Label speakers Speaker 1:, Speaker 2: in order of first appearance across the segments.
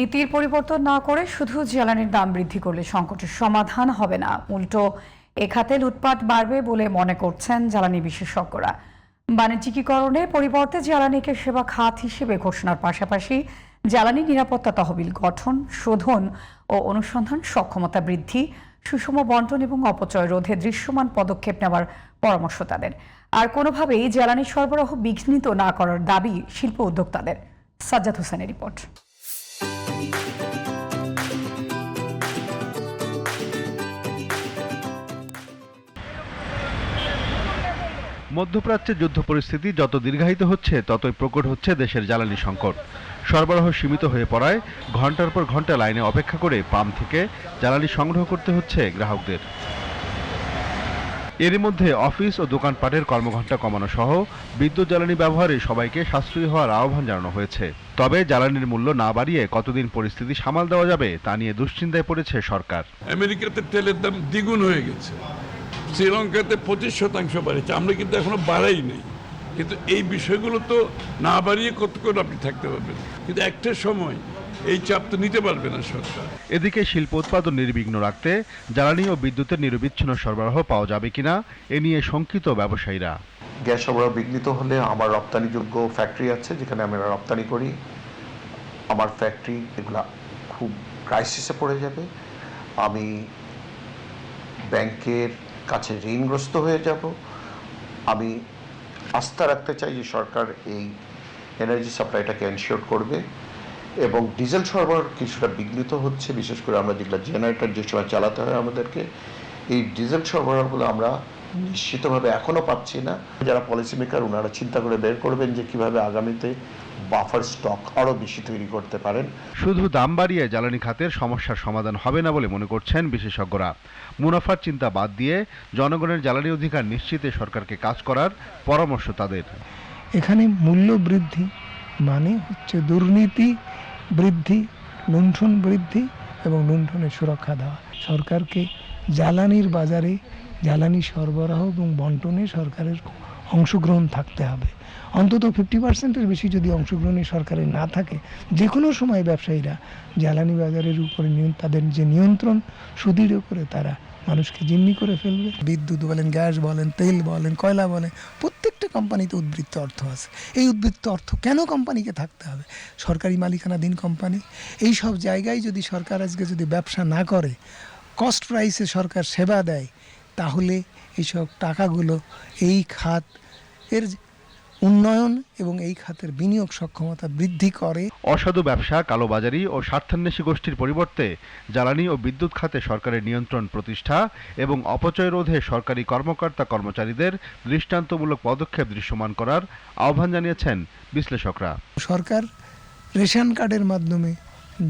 Speaker 1: নীতির পরিবর্তন না করে শুধু জ্বালানির দাম বৃদ্ধি করলে সংকটের সমাধান হবে না, উল্টো এ খাতে লুটপাট বাড়বে বলে মনে করছেন জ্বালানি বিশেষজ্ঞরা। বাণিজ্যিকীকরণে পরিবর্তে জ্বালানিকে সেবা খাত হিসেবে ঘোষণার পাশাপাশি জ্বালানি নিরাপত্তা তহবিল গঠন, শোধন ও অনুসন্ধান সক্ষমতা বৃদ্ধি, সুষম বন্টন এবং অপচয় রোধে দৃশ্যমান পদক্ষেপ নেওয়ার পরামর্শ তাদের। আর কোনোভাবেই জ্বালানি সরবরাহ বিঘ্নিত না করার দাবি শিল্প উদ্যোক্তাদের। সাজ্জাদ হোসেনের রিপোর্ট।
Speaker 2: মধ্যপ্রাচ্যে যুদ্ধ পরিস্থিতি যত দীর্ঘায়িত হচ্ছে ততই প্রকট হচ্ছে দেশের জ্বালানি সংকট। সরবরাহ সীমিত হয়ে পড়ায় ঘন্টার পর ঘন্টা লাইনে অপেক্ষা করে পাম্প থেকে জ্বালানি সংগ্রহ করতে হচ্ছে গ্রাহকদের। এরই মধ্যে অফিস ও দোকানপাটের কর্মঘণ্টা কমানো সহ বিদ্যুৎ জ্বালানি ব্যবহারে সবাইকে সাশ্রয়ী হওয়ার আহ্বান জানানো হয়েছে। তবে জ্বালানির মূল্য না বাড়িয়ে কতদিন পরিস্থিতি সামাল দেওয়া যাবে তা নিয়ে দুশ্চিন্তায় পড়েছে সরকার।
Speaker 3: আমেরিকাতে তেলের দাম দ্বিগুণ হয়ে গেছে, শ্রীলঙ্কাতে 25% বাড়িয়েছে, আমরা কিন্তু এখনো বাড়াই নেই। কিন্তু এই বিষয়গুলো তো না বাড়িয়ে কতক্ষণ আপনি থাকতে পারবেন, কিন্তু একটা সময় এই চাপ তো নিতে পারবে না সরকার।
Speaker 2: এদিকে শিল্প উৎপাদন নির্বিঘ্ন রাখতে জ্বালানি ও বিদ্যুতের নিরবিচ্ছিন্ন সরবরাহ পাওয়া যাবে কিনা এ নিয়ে শঙ্কিত ব্যবসায়ীরা।
Speaker 4: গ্যাস সরবরাহ বিঘ্নিত হলে আমার রপ্তানিযোগ্য ফ্যাক্টরি আছে যেখানে আমি রপ্তানি করি, আমার ফ্যাক্টরি এগুলা খুব ক্রাইসিসে পড়ে যাবে। আমি ব্যাংকের কাছে ঋণগ্রস্ত হয়ে যাব। আমি আস্থা রাখতে চাই যে সরকার এই এনার্জি সাপ্লাইটাকে এনশিওর করবে। এবং ডিজেল সরবরাহ কিছুটা বিঘ্নিত হচ্ছে, বিশেষ করে আমরা যেগুলো জেনারেটর যে সময় চালাতে হয় আমাদেরকে, এই ডিজেল সরবরাহগুলো আমরা নিশ্চিতভাবে এখনও পাচ্ছি না। যারা পলিসি মেকার ওনারা চিন্তা করে বের করবেন যে কিভাবে আগামীতে বাফার স্টক আরও বেশি তৈরি করতে পারেন।
Speaker 2: শুধু দাম বাড়িয়ে জ্বালানি খাতের সমস্যার সমাধান হবে না বলে মনে করছেন বিশেষজ্ঞরা। মুনাফার চিন্তা বাদ দিয়ে জনগণের জ্বালানি অধিকার নিশ্চিতে সরকারকে কাজ করার পরামর্শ তাদের।
Speaker 5: এখানে মূল্য বৃদ্ধি মানে হচ্ছে দুর্নীতি বৃদ্ধি, লুণ্ঠন বৃদ্ধি এবং লুণ্ঠনের সুরক্ষা দেওয়া। সরকারকে জ্বালানির বাজারে জ্বালানি সরবরাহ এবং বন্টনে সরকারের অংশগ্রহণ থাকতে হবে। অন্তত 50%-এর বেশি যদি অংশগ্রহণে সরকারের না থাকে, যে কোনো সময় ব্যবসায়ীরা জ্বালানি বাজারের উপরে তাদের যে নিয়ন্ত্রণ সুদৃঢ় করে তারা মানুষকে জিম্মি করে ফেলবে। বিদ্যুৎ বলেন, গ্যাস বলেন, তেল বলেন, কয়লা বলেন, প্রত্যেকটা কোম্পানিতে উদ্বৃত্ত অর্থ আছে। এই উদ্বৃত্ত অর্থ কেন কোম্পানিকে থাকতে হবে? সরকারি মালিকানাধীন কোম্পানি। এই সব জায়গায় যদি সরকার আজকে যদি ব্যবসা না করে, কস্ট প্রাইসে সরকার সেবা দেয়, তাহলে এইসব টাকাগুলো এই খাত এর উন্নয়ন এবং এই খাতের বিনিয়োগ সক্ষমতা বৃদ্ধি করে।
Speaker 2: অসাধু ব্যবসা, কালোবাজারি ও স্বার্থান্বেষী গোষ্ঠীর পরিবর্তে জ্বালানি ও বিদ্যুৎ খাতে সরকারের নিয়ন্ত্রণ প্রতিষ্ঠা এবং অপচয় রোধে সরকারি কর্মকর্তা কর্মচারীদের দৃষ্টান্তমূলক পদক্ষেপ দৃশ্যমান করার আহ্বান জানিয়েছেন বিশ্লেষকরা।
Speaker 5: সরকার রেশন কার্ডের মাধ্যমে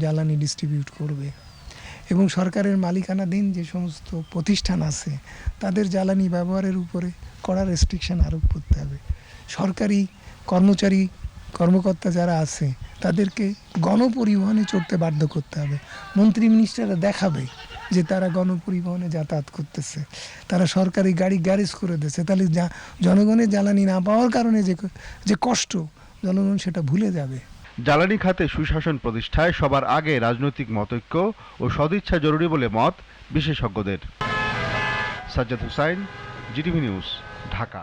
Speaker 5: জ্বালানি ডিস্ট্রিবিউট করবে এবং সরকারের মালিকানাধীন যে সমস্ত প্রতিষ্ঠান আছে তাদের জ্বালানি ব্যবহারের উপরে কড়া রেস্ট্রিকশন আরোপ করতে হবে। সরকারি কর্মকর্তা যারা আছে তাদেরকে গণপরিবহনে চড়তে বাধ্য করতে হবে। মন্ত্রী মিনিস্টাররা দেখাবে যে তারা গণপরিবহনে যাতায়াত করতেছে, তারা সরকারি গাড়ি গ্যারেজ করে দিয়েছে, তাহলে জনগণের জ্বালানি না পাওয়ার কারণে যে কষ্ট, জনগণ সেটা ভুলে যাবে।
Speaker 2: জ্বালানি খাতে সুশাসন প্রতিষ্ঠায় সবার আগে রাজনৈতিক মতৈক্য ও সদিচ্ছা জরুরি বলে মত বিশেষজ্ঞদের। Sajjad Hossain, GTV news, Dhaka.